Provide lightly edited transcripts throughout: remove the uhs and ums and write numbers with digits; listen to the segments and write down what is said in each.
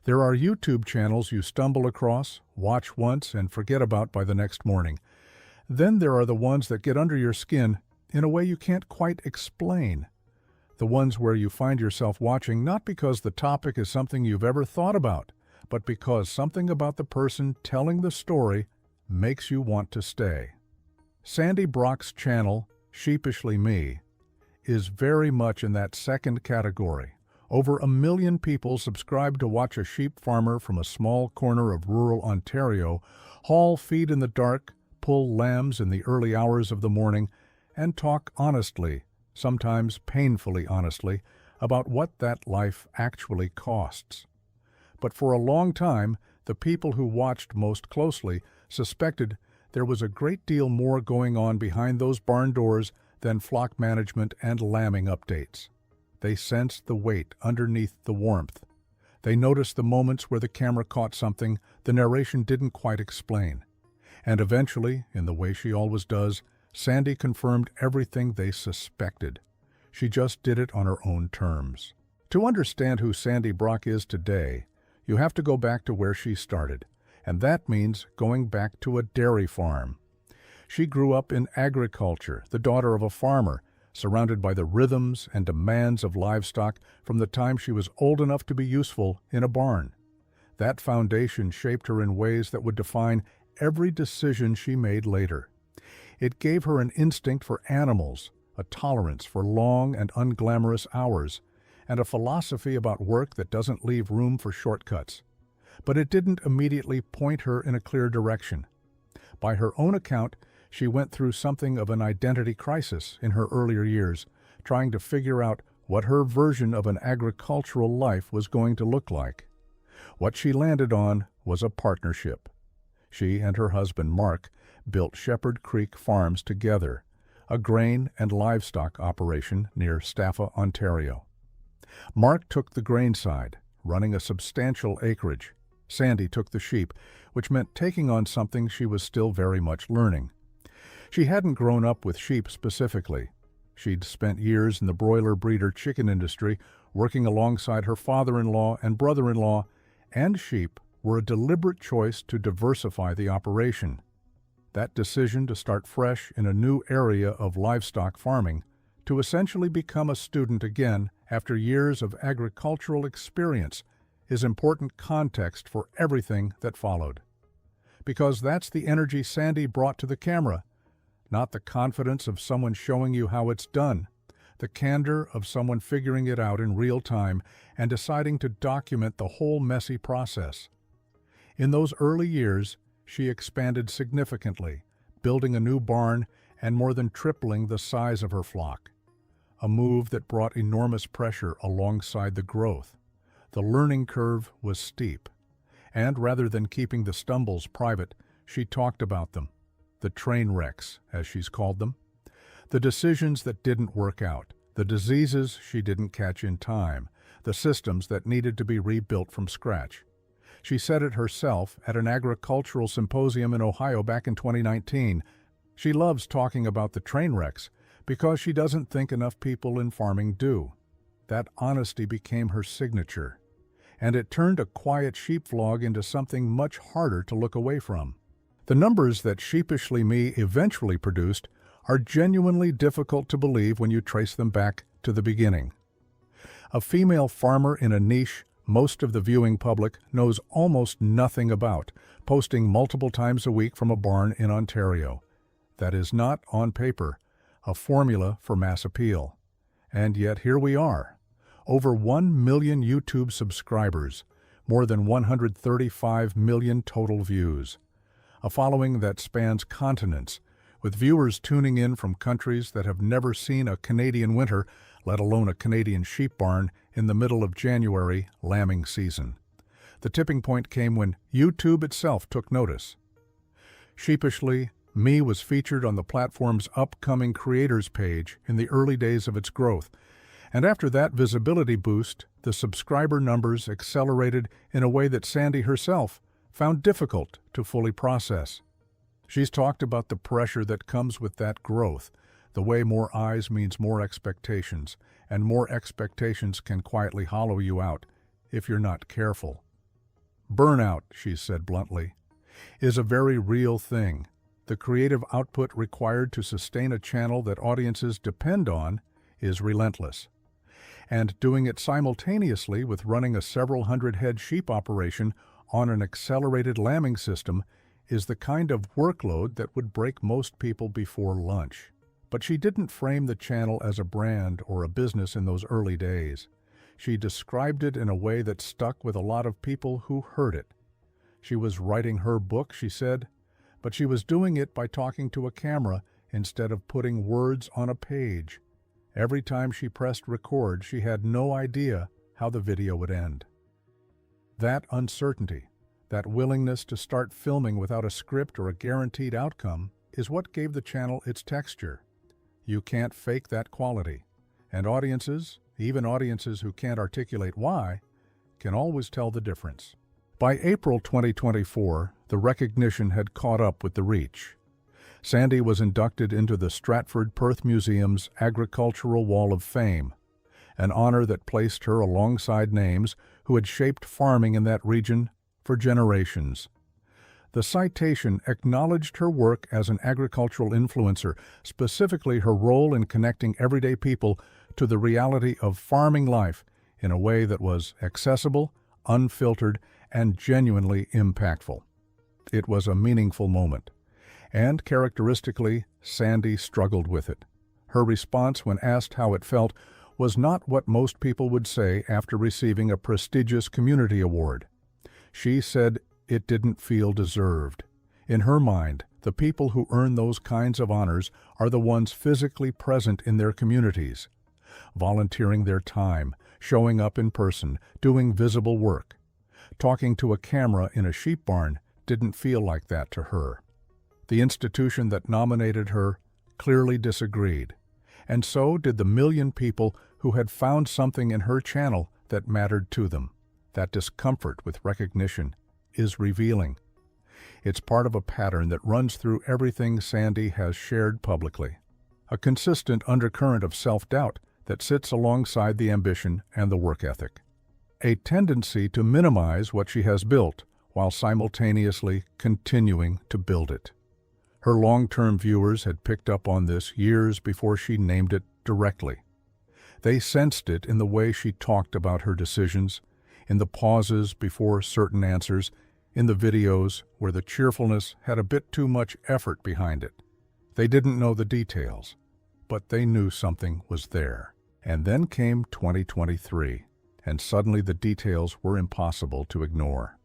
There are YouTube channels you stumble across, watch once, and forget about by the next morning. Then there are the ones that get under your skin in a way you can't quite explain. The ones where you find yourself watching not because the topic is something you've ever thought about, but because something about the person telling the story makes you want to stay. Sandi Brock's channel, Sheepishly Me, is very much in that second category. Over 1 million people subscribe to watch a sheep farmer from a small corner of rural Ontario haul feed in the dark, pull lambs in the early hours of the morning, and talk honestly, sometimes painfully honestly, about what that life actually costs. But for a long time, the people who watched most closely suspected there was a great deal more going on behind those barn doors than flock management and lambing updates. They sensed the weight underneath the warmth. They noticed the moments where the camera caught something the narration didn't quite explain. And eventually, in the way she always does, Sandi confirmed everything they suspected. She just did it on her own terms. To understand who Sandi Brock is today, you have to go back to where she started, and that means going back to a dairy farm. She grew up in agriculture, the daughter of a farmer, surrounded by the rhythms and demands of livestock from the time she was old enough to be useful in a barn. That foundation shaped her in ways that would define every decision she made later. It gave her an instinct for animals, a tolerance for long and unglamorous hours, and a philosophy about work that doesn't leave room for shortcuts. But it didn't immediately point her in a clear direction. By her own account, she went through something of an identity crisis in her earlier years, trying to figure out what her version of an agricultural life was going to look like. What she landed on was a partnership. She and her husband, Mark, built Shepherd Creek Farms together, a grain and livestock operation near Staffa, Ontario. Mark took the grain side, running a substantial acreage. Sandi took the sheep, which meant taking on something she was still very much learning. She hadn't grown up with sheep specifically. She'd spent years in the broiler breeder chicken industry, working alongside her father-in-law and brother-in-law, and sheep were a deliberate choice to diversify the operation. That decision to start fresh in a new area of livestock farming, to essentially become a student again after years of agricultural experience, is important context for everything that followed. Because that's the energy Sandi brought to the camera, not the confidence of someone showing you how it's done, the candor of someone figuring it out in real time and deciding to document the whole messy process. In those early years, she expanded significantly, building a new barn and more than tripling the size of her flock, a move that brought enormous pressure alongside the growth. The learning curve was steep, and rather than keeping the stumbles private, she talked about them, the train wrecks, as she's called them, the decisions that didn't work out, the diseases she didn't catch in time, the systems that needed to be rebuilt from scratch. She said it herself at an agricultural symposium in Ohio back in 2019. She loves talking about the train wrecks because she doesn't think enough people in farming do. That honesty became her signature, and it turned a quiet sheep vlog into something much harder to look away from. The numbers that Sheepishly Me eventually produced are genuinely difficult to believe when you trace them back to the beginning. A female farmer in a niche most of the viewing public knows almost nothing about, posting multiple times a week from a barn in Ontario. That is not, on paper, a formula for mass appeal. And yet here we are. Over 1 million YouTube subscribers, more than 135 million total views. A following that spans continents, with viewers tuning in from countries that have never seen a Canadian winter, let alone a Canadian sheep barn, in the middle of January lambing season. The tipping point came when YouTube itself took notice. Sheepishly Me was featured on the platform's upcoming creators page in the early days of its growth, and after that visibility boost, the subscriber numbers accelerated in a way that Sandi herself found difficult to fully process. She's talked about the pressure that comes with that growth, the way more eyes means more expectations, and more expectations can quietly hollow you out if you're not careful. Burnout, she said bluntly, is a very real thing. The creative output required to sustain a channel that audiences depend on is relentless. And doing it simultaneously with running a several hundred-head sheep operation on an accelerated lambing system is the kind of workload that would break most people before lunch. But she didn't frame the channel as a brand or a business in those early days. She described it in a way that stuck with a lot of people who heard it. She was writing her book, she said, but she was doing it by talking to a camera instead of putting words on a page. Every time she pressed record, she had no idea how the video would end. That uncertainty, that willingness to start filming without a script or a guaranteed outcome, is what gave the channel its texture. You can't fake that quality, and audiences, even audiences who can't articulate why, can always tell the difference. By April 2024, the recognition had caught up with the reach. Sandi was inducted into the Stratford Perth Museum's Agricultural Wall of Fame, an honor that placed her alongside names who had shaped farming in that region for generations. The citation acknowledged her work as an agricultural influencer, specifically her role in connecting everyday people to the reality of farming life in a way that was accessible, unfiltered, and genuinely impactful. It was a meaningful moment, and characteristically, Sandi struggled with it. Her response when asked how it felt was not what most people would say after receiving a prestigious community award. She said it didn't feel deserved. In her mind, the people who earn those kinds of honors are the ones physically present in their communities, volunteering their time, showing up in person, doing visible work. Talking to a camera in a sheep barn didn't feel like that to her. The institution that nominated her clearly disagreed, and so did the million people who had found something in her channel that mattered to them. That discomfort with recognition is revealing. It's part of a pattern that runs through everything Sandi has shared publicly, a consistent undercurrent of self-doubt that sits alongside the ambition and the work ethic, a tendency to minimize what she has built while simultaneously continuing to build it. Her long-term viewers had picked up on this years before she named it directly. They sensed it in the way she talked about her decisions, in the pauses before certain answers, in the videos where the cheerfulness had a bit too much effort behind it. They didn't know the details, but they knew something was there. And then came 2023, and suddenly the details were impossible to ignore.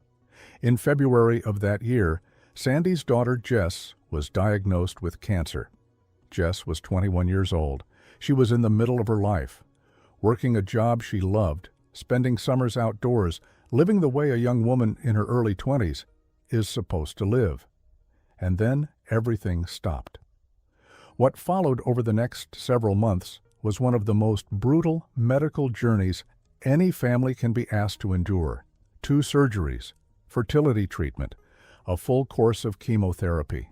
In February of that year, Sandi's daughter Jess was diagnosed with cancer. Jess was 21 years old. She was in the middle of her life, working a job she loved, spending summers outdoors, living the way a young woman in her early 20s is supposed to live. And then everything stopped. What followed over the next several months was one of the most brutal medical journeys any family can be asked to endure. 2 surgeries, fertility treatment, a full course of chemotherapy.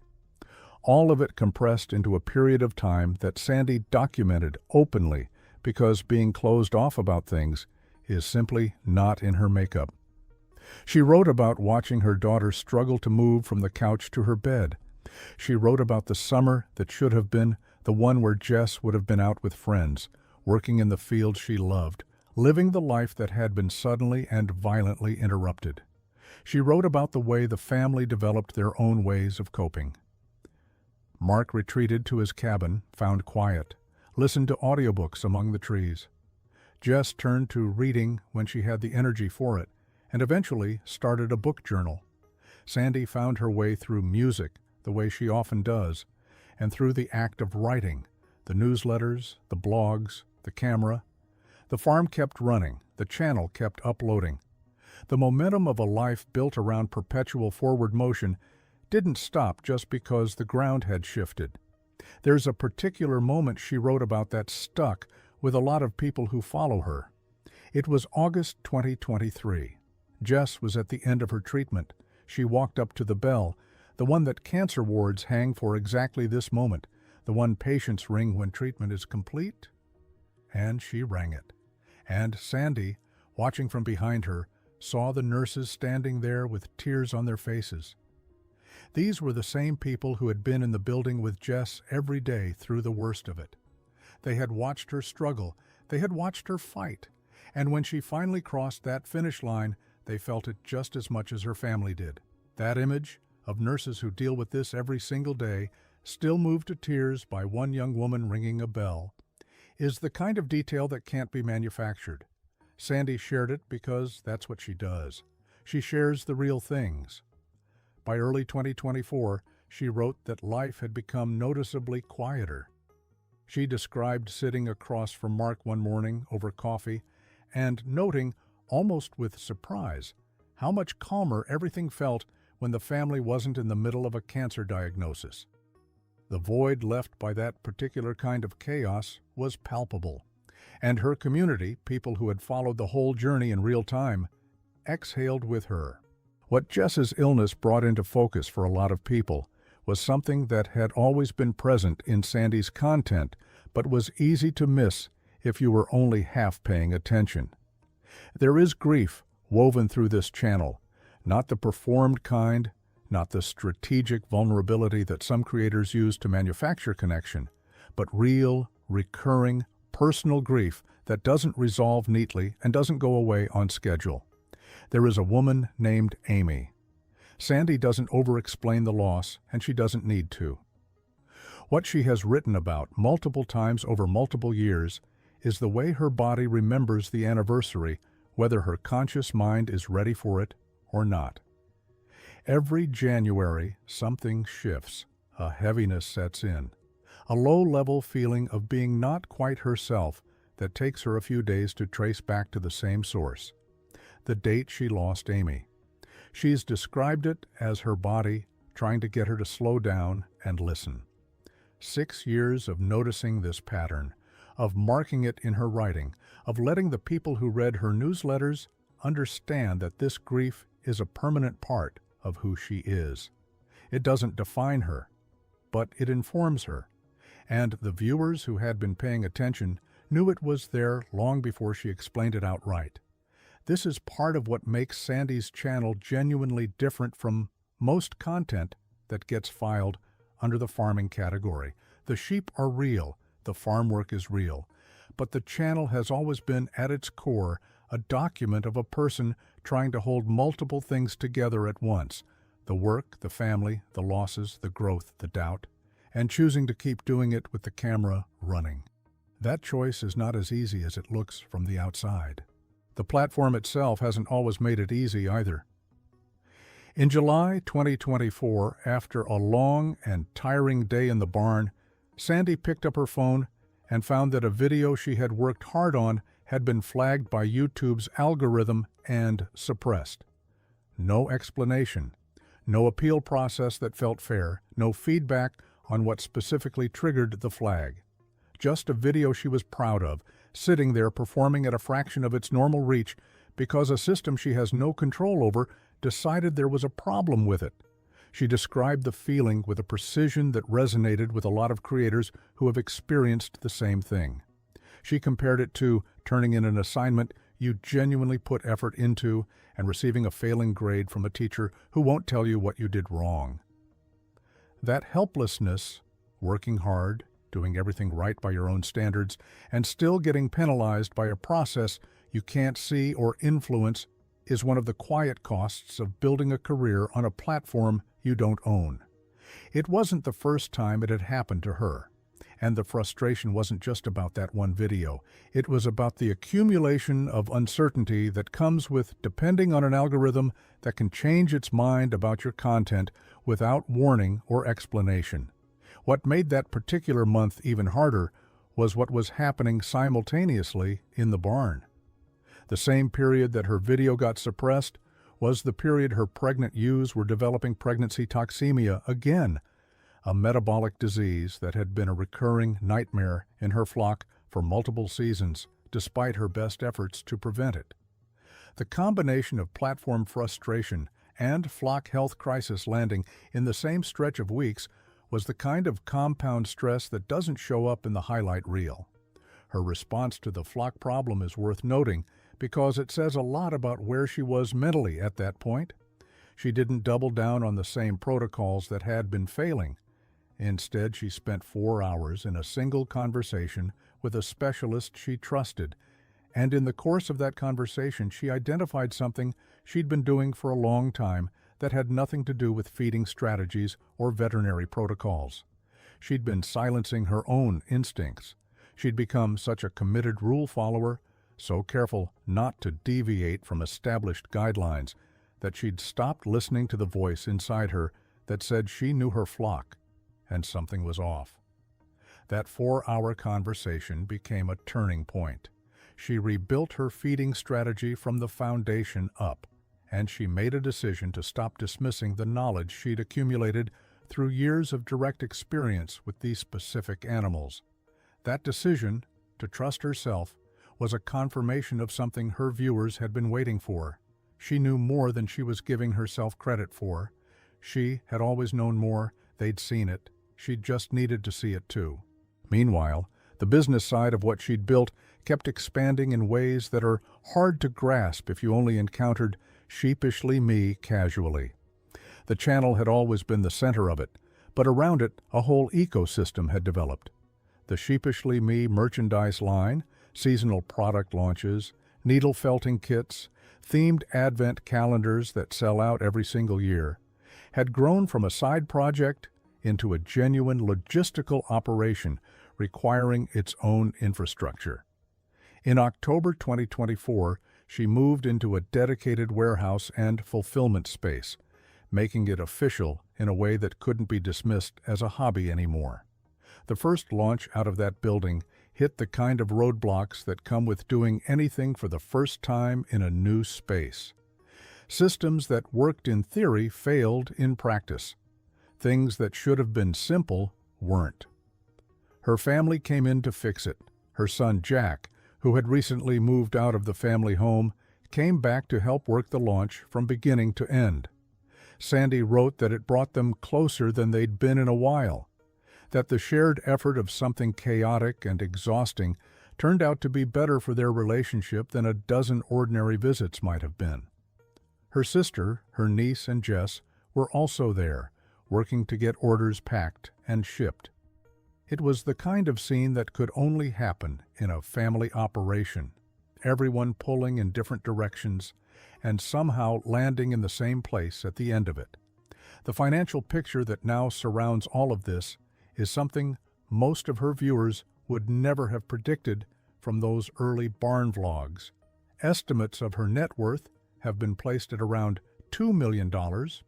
All of it compressed into a period of time that Sandi documented openly because being closed off about things is simply not in her makeup. She wrote about watching her daughter struggle to move from the couch to her bed. She wrote about the summer that should have been the one where Jess would have been out with friends, working in the field she loved, living the life that had been suddenly and violently interrupted. She wrote about the way the family developed their own ways of coping. Mark retreated to his cabin, found quiet, listened to audiobooks among the trees. Jess turned to reading when she had the energy for it, and eventually started a book journal. Sandi found her way through music, the way she often does, and through the act of writing, the newsletters, the blogs, the camera. The farm kept running, the channel kept uploading. The momentum of a life built around perpetual forward motion didn't stop just because the ground had shifted. There's a particular moment she wrote about that stuck with a lot of people who follow her. It was August 2023. Jess was at the end of her treatment. She walked up to the bell, the one that cancer wards hang for exactly this moment, the one patients ring when treatment is complete. And she rang it. And Sandi, watching from behind her, saw the nurses standing there with tears on their faces. These were the same people who had been in the building with Jess every day through the worst of it. They had watched her struggle, they had watched her fight, and when she finally crossed that finish line, they felt it just as much as her family did. That image of nurses who deal with this every single day, still moved to tears by one young woman ringing a bell, is the kind of detail that can't be manufactured. Sandi shared it because that's what she does. She shares the real things. By early 2024, she wrote that life had become noticeably quieter. She described sitting across from Mark one morning over coffee and noting, almost with surprise, how much calmer everything felt when the family wasn't in the middle of a cancer diagnosis. The void left by that particular kind of chaos was palpable, and her community, people who had followed the whole journey in real time, exhaled with her. What Jess's illness brought into focus for a lot of people was something that had always been present in Sandi's content, but was easy to miss if you were only half paying attention. There is grief woven through this channel, not the performed kind, not the strategic vulnerability that some creators use to manufacture connection, but real, recurring, personal grief that doesn't resolve neatly and doesn't go away on schedule. There is a woman named Amy. Sandi doesn't over-explain the loss, and she doesn't need to. What she has written about multiple times over multiple years is the way her body remembers the anniversary, whether her conscious mind is ready for it or not. Every January, something shifts. A heaviness sets in. A low-level feeling of being not quite herself that takes her a few days to trace back to the same source. The date she lost Amy. She's described it as her body trying to get her to slow down and listen. 6 years of noticing this pattern, of marking it in her writing, of letting the people who read her newsletters understand that this grief is a permanent part of who she is. It doesn't define her, but it informs her. And the viewers who had been paying attention knew it was there long before she explained it outright. This is part of what makes Sandi's channel genuinely different from most content that gets filed under the farming category. The sheep are real, the farm work is real, but the channel has always been at its core a document of a person trying to hold multiple things together at once: the work, the family, the losses, the growth, the doubt, and choosing to keep doing it with the camera running. That choice is not as easy as it looks from the outside. The platform itself hasn't always made it easy either. In July 2024, after a long and tiring day in the barn, Sandi picked up her phone and found that a video she had worked hard on had been flagged by YouTube's algorithm and suppressed. No explanation, no appeal process that felt fair, no feedback on what specifically triggered the flag. Just a video she was proud of, sitting there performing at a fraction of its normal reach because a system she has no control over decided there was a problem with it. She described the feeling with a precision that resonated with a lot of creators who have experienced the same thing. She compared it to turning in an assignment you genuinely put effort into and receiving a failing grade from a teacher who won't tell you what you did wrong. That helplessness, working hard, doing everything right by your own standards, and still getting penalized by a process you can't see or influence, is one of the quiet costs of building a career on a platform you don't own. It wasn't the first time it had happened to her, and the frustration wasn't just about that one video. It was about the accumulation of uncertainty that comes with depending on an algorithm that can change its mind about your content without warning or explanation. What made that particular month even harder was what was happening simultaneously in the barn. The same period that her video got suppressed was the period her pregnant ewes were developing pregnancy toxemia again, a metabolic disease that had been a recurring nightmare in her flock for multiple seasons, despite her best efforts to prevent it. The combination of platform frustration and flock health crisis landing in the same stretch of weeks was the kind of compound stress that doesn't show up in the highlight reel. Her response to the flock problem is worth noting because it says a lot about where she was mentally at that point. She didn't double down on the same protocols that had been failing. Instead, she spent 4 hours in a single conversation with a specialist she trusted, and in the course of that conversation, she identified something she'd been doing for a long time that had nothing to do with feeding strategies or veterinary protocols. She'd been silencing her own instincts. She'd become such a committed rule follower, so careful not to deviate from established guidelines, that she'd stopped listening to the voice inside her that said she knew her flock, and something was off. That 4-hour conversation became a turning point. She rebuilt her feeding strategy from the foundation up, and she made a decision to stop dismissing the knowledge she'd accumulated through years of direct experience with these specific animals. That decision, to trust herself, was a confirmation of something her viewers had been waiting for. She knew more than she was giving herself credit for. She had always known more, they'd seen it. She just needed to see it too. Meanwhile, the business side of what she'd built kept expanding in ways that are hard to grasp if you only encountered Sheepishly Me casually. The channel had always been the center of it, but around it a whole ecosystem had developed. The Sheepishly Me merchandise line, seasonal product launches, needle felting kits, themed advent calendars that sell out every single year, had grown from a side project into a genuine logistical operation requiring its own infrastructure. In October 2024, she moved into a dedicated warehouse and fulfillment space, making it official in a way that couldn't be dismissed as a hobby anymore. The first launch out of that building hit the kind of roadblocks that come with doing anything for the first time in a new space. Systems that worked in theory failed in practice. Things that should have been simple weren't. Her family came in to fix it. Her son Jack, who had recently moved out of the family home, came back to help work the launch from beginning to end. Sandi wrote that it brought them closer than they'd been in a while, that the shared effort of something chaotic and exhausting turned out to be better for their relationship than a dozen ordinary visits might have been. Her sister, her niece, and Jess were also there, working to get orders packed and shipped. It was the kind of scene that could only happen in a family operation, everyone pulling in different directions and somehow landing in the same place at the end of it. The financial picture that now surrounds all of this is something most of her viewers would never have predicted from those early barn vlogs. Estimates of her net worth have been placed at around $2 million,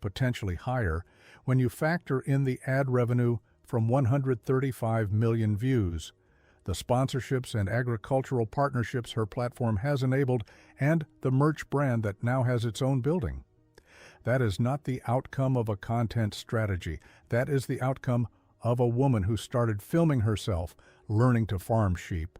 potentially higher, when you factor in the ad revenue from 135 million views, the sponsorships and agricultural partnerships her platform has enabled, and the merch brand that now has its own building. That is not the outcome of a content strategy. That is the outcome of a woman who started filming herself learning to farm sheep,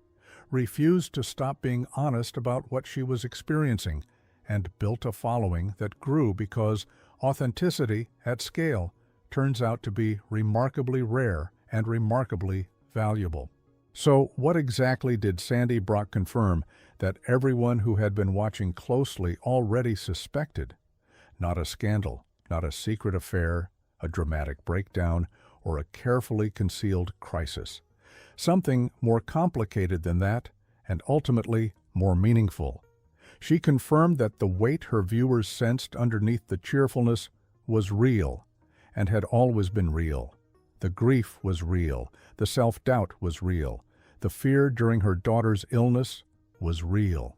refused to stop being honest about what she was experiencing, and built a following that grew because authenticity at scale turns out to be remarkably rare and remarkably valuable. So what exactly did Sandi Brock confirm that everyone who had been watching closely already suspected? Not a scandal, not a secret affair, a dramatic breakdown, or a carefully concealed crisis. Something more complicated than that, and ultimately more meaningful. She confirmed that the weight her viewers sensed underneath the cheerfulness was real, and had always been real. The grief was real. The self-doubt was real. The fear during her daughter's illness was real.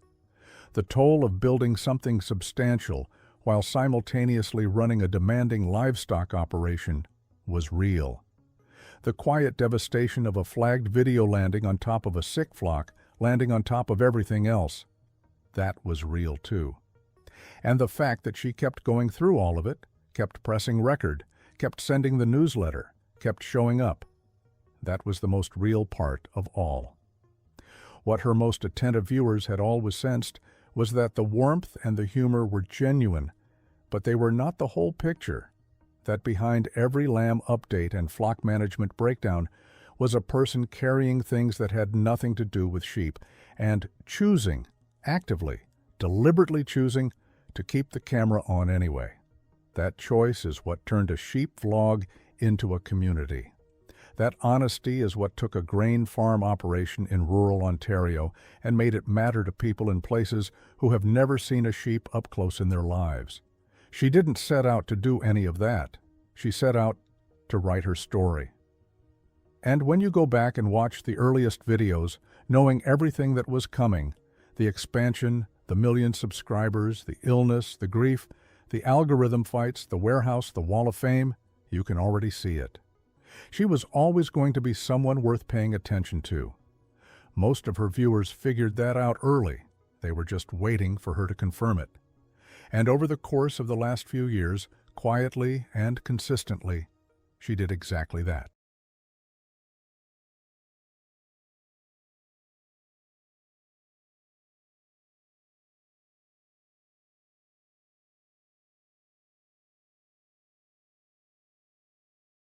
The toll of building something substantial while simultaneously running a demanding livestock operation was real. The quiet devastation of a flagged video landing on top of a sick flock, landing on top of everything else, that was real too. And the fact that she kept going through all of it, kept pressing record, kept sending the newsletter, kept showing up, that was the most real part of all. What her most attentive viewers had always sensed was that the warmth and the humor were genuine, but they were not the whole picture. That behind every lamb update and flock management breakdown was a person carrying things that had nothing to do with sheep and choosing, actively, deliberately choosing to keep the camera on anyway. That choice is what turned a sheep vlog into a community. That honesty is what took a grain farm operation in rural Ontario and made it matter to people in places who have never seen a sheep up close in their lives. She didn't set out to do any of that. She set out to write her story. And when you go back and watch the earliest videos, knowing everything that was coming, the expansion, the million subscribers, the illness, the grief, the algorithm fights, the warehouse, the wall of fame, you can already see it. She was always going to be someone worth paying attention to. Most of her viewers figured that out early. They were just waiting for her to confirm it. And over the course of the last few years, quietly and consistently, she did exactly that.